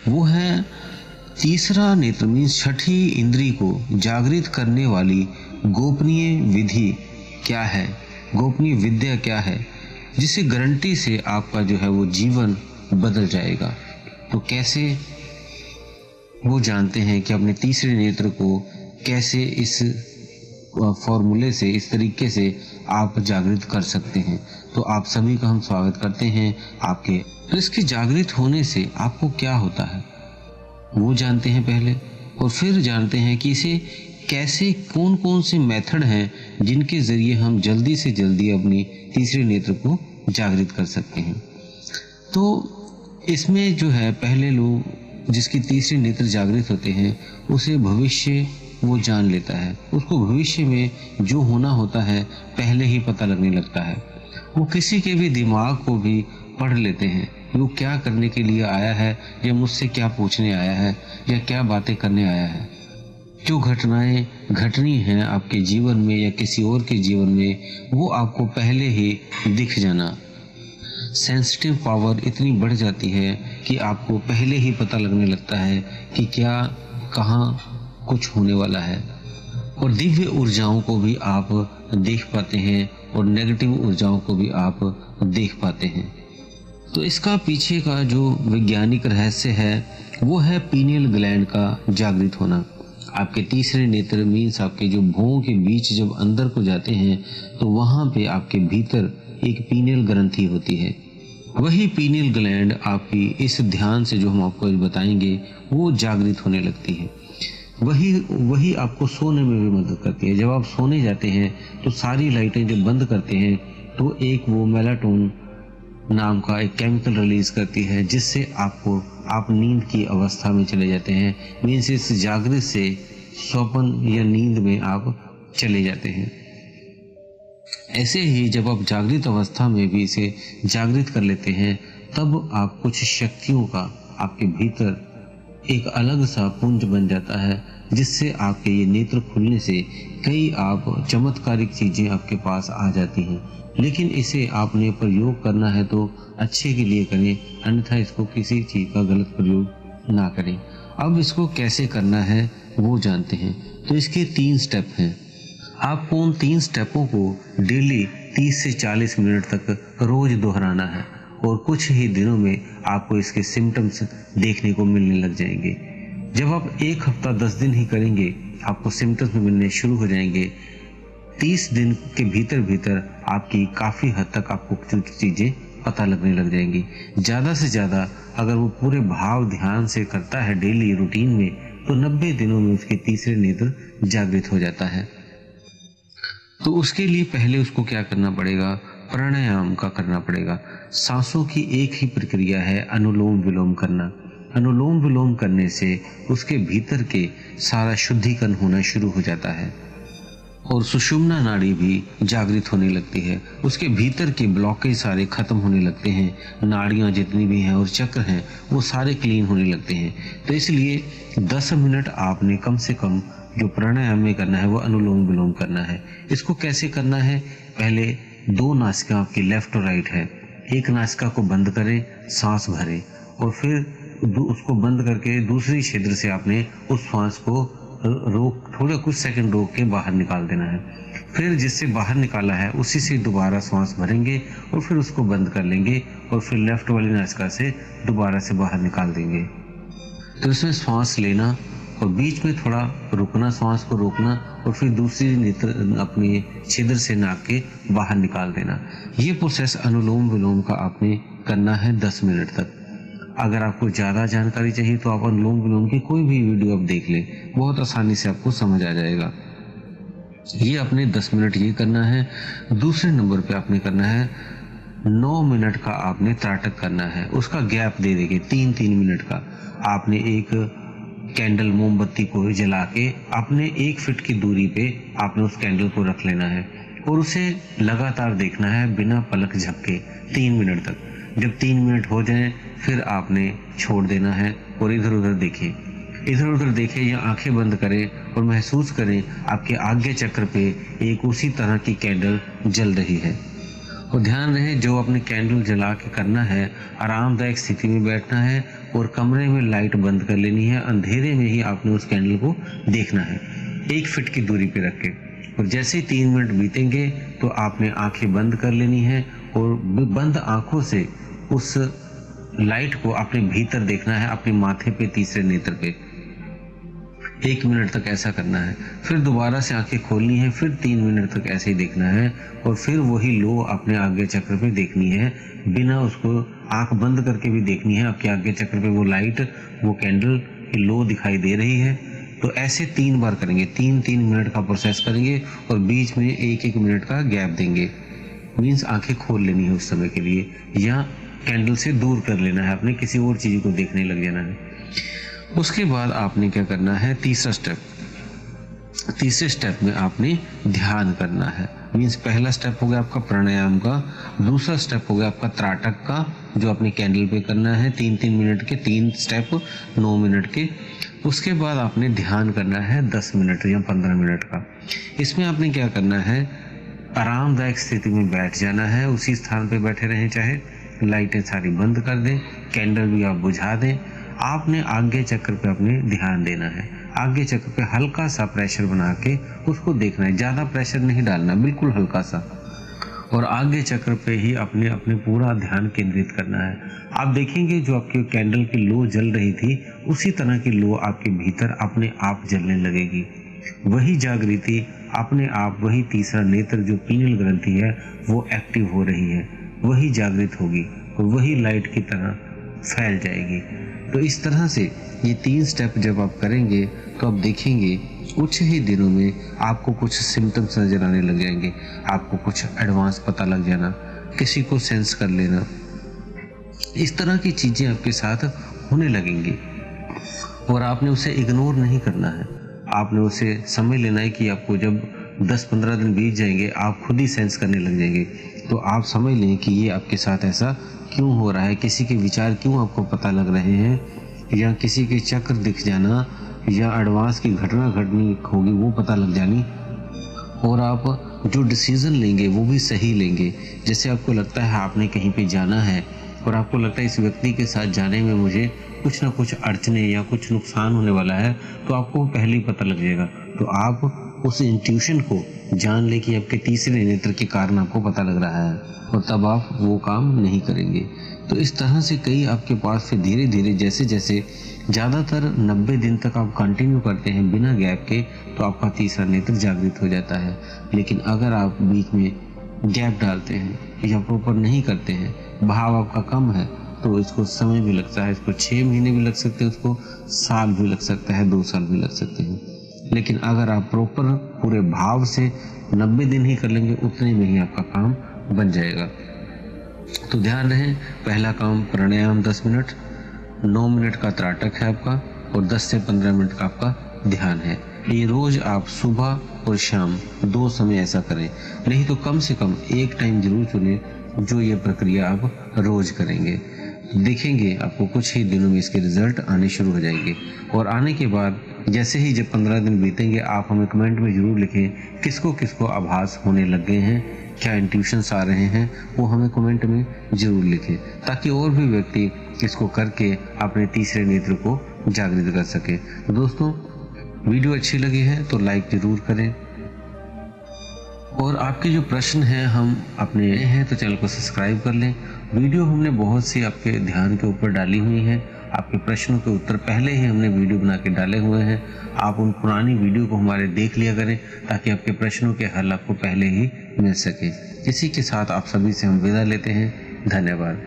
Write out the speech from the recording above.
वो है तीसरा नेत्र मीन्स छठी इंद्री को जागृत करने वाली गोपनीय विधि क्या है, गोपनीय विद्या क्या है, जिससे गारंटी से आपका जो है वो जीवन बदल जाएगा। तो कैसे वो जानते हैं कि अपने तीसरे नेत्र को कैसे इस फॉर्मूले से, इस तरीके से आप जागृत कर सकते हैं। तो आप सभी का हम स्वागत करते हैं आपके। तो इसके जागृत होने से आपको क्या होता है वो जानते हैं पहले, और फिर जानते हैं कि इसे कैसे, कौन कौन से मेथड हैं जिनके ज़रिए हम जल्दी से जल्दी अपनी तीसरे नेत्र को जागृत कर सकते हैं। तो इसमें जो है पहले लोग जिसकी तीसरे नेत्र जागृत होते हैं उसे भविष्य वो जान लेता है, उसको भविष्य में जो होना होता है पहले ही पता लगने लगता है। वो किसी के भी दिमाग को भी पढ़ लेते हैं, वो क्या करने के लिए आया है या मुझसे क्या पूछने आया है या क्या बातें करने आया है। जो घटनाएं घटनी हैं आपके जीवन में या किसी और के जीवन में, वो आपको पहले ही दिख जाना। सेंसिटिव पावर इतनी बढ़ जाती है कि आपको पहले ही पता लगने लगता है कि क्या, कहाँ कुछ होने वाला है। और दिव्य ऊर्जाओं को भी आप देख पाते हैं और नेगेटिव ऊर्जाओं को भी आप देख पाते हैं। तो इसका पीछे का जो वैज्ञानिक रहस्य है वो है पीनियल ग्लैंड का जागृत होना। आपके तीसरे नेत्र मीन्स आपके जो भौं के बीच जब अंदर को जाते हैं तो वहाँ पे आपके भीतर एक पीनियल ग्रंथि होती है। वही पीनियल ग्लैंड आपकी इस ध्यान से जो हम आपको बताएंगे वो जागृत होने लगती है। वही आपको सोने में भी मदद करती है। जब आप सोने जाते हैं तो सारी लाइटें जब बंद करते हैं तो एक वो मेलाटोन नाम का एक केमिकल रिलीज करती है, जिससे आप नींद की अवस्था में चले जाते हैं। मीन्स इस जागृत से स्वप्न या नींद में आप चले जाते हैं। ऐसे ही जब आप जागृत अवस्था में भी इसे जागृत कर लेते हैं तब आप कुछ शक्तियों का आपके भीतर एक अलग सा पुंज बन जाता है, जिससे आपके ये नेत्र खुलने से कई आप चमत्कारिक चीजें आपके पास आ जाती हैं। लेकिन इसे आपने प्रयोग करना है तो अच्छे के लिए करें, अन्यथा इसको किसी चीज का गलत प्रयोग ना करें। अब इसको कैसे करना है वो जानते हैं। तो इसके 3 स्टेप हैं। आपको उन 3 स्टेपों को डेली 30 से 40 मिनट तक रोज दोहराना है और कुछ ही दिनों में आपको इसके सिम्टम्स देखने को मिलने लग जाएंगे। जब आप 1 हफ्ता 10 दिन ही करेंगे आपको सिम्टम्स मिलने शुरू हो जाएंगे। 30 दिन के भीतर आपकी काफ़ी हद तक आपको कुछ चीज़ें पता लगने लग जाएंगी। ज़्यादा से ज़्यादा अगर वो पूरे भाव ध्यान से करता है डेली रूटीन में तो 90 दिनों में उसके तीसरे नेत्र जागृत हो जाता है। तो उसके लिए पहले उसको क्या करना पड़ेगा, प्राणायाम का करना पड़ेगा। सांसों की एक ही प्रक्रिया है अनुलोम विलोम करना। अनुलोम विलोम करने से उसके भीतर के सारा शुद्धिकरण होना शुरू हो जाता है और सुषुम्ना नाड़ी भी जागृत होने लगती है। उसके भीतर के ब्लॉकेज सारे खत्म होने लगते हैं, नाड़ियाँ जितनी भी हैं और चक्र हैं वो सारे क्लीन होने लगते हैं। तो इसलिए 10 मिनट आपने कम से कम जो प्राणायाम में करना है वो अनुलोम विलोम करना है। इसको कैसे करना है, पहले 2 नासिका आपकी लेफ्ट और राइट है, एक नासिका को बंद करें, सांस भरें और फिर उसको बंद करके दूसरी छिद्र से आपने उस सांस को थोड़ा कुछ सेकंड रोक के बाहर निकाल देना है। फिर जिससे बाहर निकाला है उसी से दोबारा सांस भरेंगे और फिर उसको बंद कर लेंगे और फिर लेफ्ट वाली नासिका से दोबारा से बाहर निकाल देंगे। तो इसमें सांस लेना और बीच में थोड़ा रुकना, सांस को रोकना और फिर दूसरी नेत्र अपनी छिद्र से नाक के बाहर निकाल देना। ये प्रोसेस अनुलोम विलोम का आपने करना है 10 मिनट तक। अगर आपको ज़्यादा जानकारी चाहिए तो आप अनुलोम विलोम की कोई भी वीडियो आप देख लें, बहुत आसानी से आपको समझ आ जाएगा। ये आपने 10 मिनट ये करना है। दूसरे नंबर पे आपने करना है 9 मिनट का आपने त्राटक करना है। उसका गैप दे देंगे 3-3 मिनट का। आपने एक कैंडल मोमबत्ती को जला के आपने 1 फीट की दूरी पे आपने उस कैंडल को रख लेना है और उसे लगातार देखना है बिना पलक झपके 3 मिनट तक। जब 3 मिनट हो जाएं फिर आपने छोड़ देना है और इधर उधर देखें या आंखें बंद करें और महसूस करें आपके आज्ञा चक्र पे एक उसी तरह की कैंडल जल रही है। और ध्यान रहे जो अपने कैंडल जला के करना है, आरामदायक स्थिति में बैठना है और कमरे में लाइट बंद कर लेनी है। अंधेरे में ही आपने उस कैंडल को देखना है 1 फीट की दूरी पे रख के। और जैसे ही 3 मिनट बीतेंगे तो आपने आंखें बंद कर लेनी है और बंद आंखों से उस लाइट को अपने भीतर देखना है, अपने माथे पे, तीसरे नेत्र पे। 1 मिनट तक ऐसा करना है। फिर दोबारा से आंखें खोलनी है, फिर 3 मिनट तक ऐसे ही देखना है और फिर वही लो अपने आज्ञा चक्र पे देखनी है, बिना उसको आंख बंद करके भी देखनी है। आपके आज्ञा चक्र पे वो लाइट, वो कैंडल की लो दिखाई दे रही है। तो ऐसे 3 बार करेंगे, 3-3 मिनट का प्रोसेस करेंगे और बीच में 1-1 मिनट का गैप देंगे। मीन्स आंखें खोल लेनी है उस समय के लिए, या कैंडल से दूर कर लेना है, अपने किसी और चीज को देखने लग जाना है। उसके बाद आपने क्या करना है, तीसरा स्टेप। तीसरे स्टेप में आपने ध्यान करना है। मीन्स पहला स्टेप हो गया आपका प्राणायाम का, दूसरा स्टेप हो गया आपका त्राटक का, जो अपने कैंडल पे करना है 3-3 मिनट के, 3 स्टेप 9 मिनट के। उसके बाद आपने ध्यान करना है 10 मिनट या 15 मिनट का। इसमें आपने क्या करना है, आरामदायक स्थिति में बैठ जाना है, उसी स्थान पे बैठे रहें, चाहे लाइटें सारी बंद कर दें, कैंडल भी आप बुझा दें। आपने आज्ञा चक्र पे अपने ध्यान देना है। आज्ञा चक्र पे हल्का सा प्रेशर बना के उसको देखना है, ज़्यादा प्रेशर नहीं डालना, बिल्कुल हल्का सा। और आज्ञा चक्र पे ही अपने पूरा ध्यान केंद्रित करना है। आप देखेंगे जो आपकी कैंडल की लो जल रही थी, उसी तरह की लो आपके भीतर अपने आप जलने लगेगी। वही जागृति अपने आप, वही तीसरा नेत्र जो पीनियल ग्रंथि है वो एक्टिव हो रही है, वही जागृत होगी और वही लाइट की तरह फैल जाएगी। तो इस तरह से ये 3 स्टेप जब आप करेंगे तो आप देखेंगे कुछ ही दिनों में आपको कुछ सिम्टम्स नजर आने लग जाएंगे, आपको कुछ एडवांस पता लग जाना, किसी को सेंस कर लेना, इस तरह की चीजें आपके साथ होने लगेंगी। और आपने उसे इग्नोर नहीं करना है, आपने उसे समझ लेना है कि आपको जब 10-15 दिन बीत जाएंगे आप खुद ही सेंस करने लग जाएंगे। तो आप समझ लें कि ये आपके साथ ऐसा क्यों हो रहा है, किसी के विचार क्यों आपको पता लग रहे हैं, या किसी के चक्र दिख जाना, या एडवांस की घटना घटनी होगी वो पता लग जानी। और आप जो डिसीजन लेंगे वो भी सही लेंगे। जैसे आपको लगता है आपने कहीं पे जाना है और आपको लगता है इस व्यक्ति के साथ जाने में मुझे कुछ ना कुछ अड़चने या कुछ नुकसान होने वाला है, तो आपको पहले ही पता लग जाएगा। तो आप उस इंट्यूशन को जान ले कि आपके तीसरे नेत्र के कारण आपको पता लग रहा है, और तब आप वो काम नहीं करेंगे। तो इस तरह से कई आपके पास फिर धीरे धीरे जैसे जैसे ज़्यादातर 90 दिन तक आप कंटिन्यू करते हैं बिना गैप के, तो आपका तीसरा नेत्र जागृत हो जाता है। लेकिन अगर आप बीच में गैप डालते हैं या प्रॉपर नहीं करते हैं, भाव आपका कम है, तो इसको समय भी लगता है, इसको 6 महीने भी लग सकते हैं, उसको साल भी लग सकता है, 2 साल भी लग सकते हैं। लेकिन अगर आप प्रॉपर पूरे भाव से 90 दिन ही कर लेंगे, उतने में ही आपका काम बन जाएगा। तो ध्यान रहे, पहला काम प्राणायाम 10 मिनट, 9 मिनट का त्राटक है आपका, और 10 से 15 मिनट का आपका ध्यान है। ये रोज आप सुबह और शाम 2 समय ऐसा करें, नहीं तो कम से कम एक टाइम जरूर चुनें जो ये प्रक्रिया आप रोज करेंगे। देखेंगे आपको कुछ ही दिनों में इसके रिजल्ट आने शुरू हो जाएंगे। और आने के बाद जैसे ही जब 15 दिन बीतेंगे, आप हमें कमेंट में जरूर लिखें किसको किसको आभास होने लग गए हैं, क्या इंट्यूशंस आ रहे हैं, वो हमें कमेंट में जरूर लिखें, ताकि और भी व्यक्ति इसको करके अपने तीसरे नेत्र को जागृत कर सके। तो दोस्तों, वीडियो अच्छी लगी है तो लाइक जरूर करें, और आपके जो प्रश्न हैं हम अपने हैं तो चैनल को सब्सक्राइब कर लें। वीडियो हमने बहुत सी आपके ध्यान के ऊपर डाली हुई हैं, आपके प्रश्नों के उत्तर पहले ही हमने वीडियो बना के डाले हुए हैं। आप उन पुरानी वीडियो को हमारे देख लिया करें, ताकि आपके प्रश्नों के हल आपको पहले ही मिल सके। इसी के साथ आप सभी से हम विदा लेते हैं। धन्यवाद।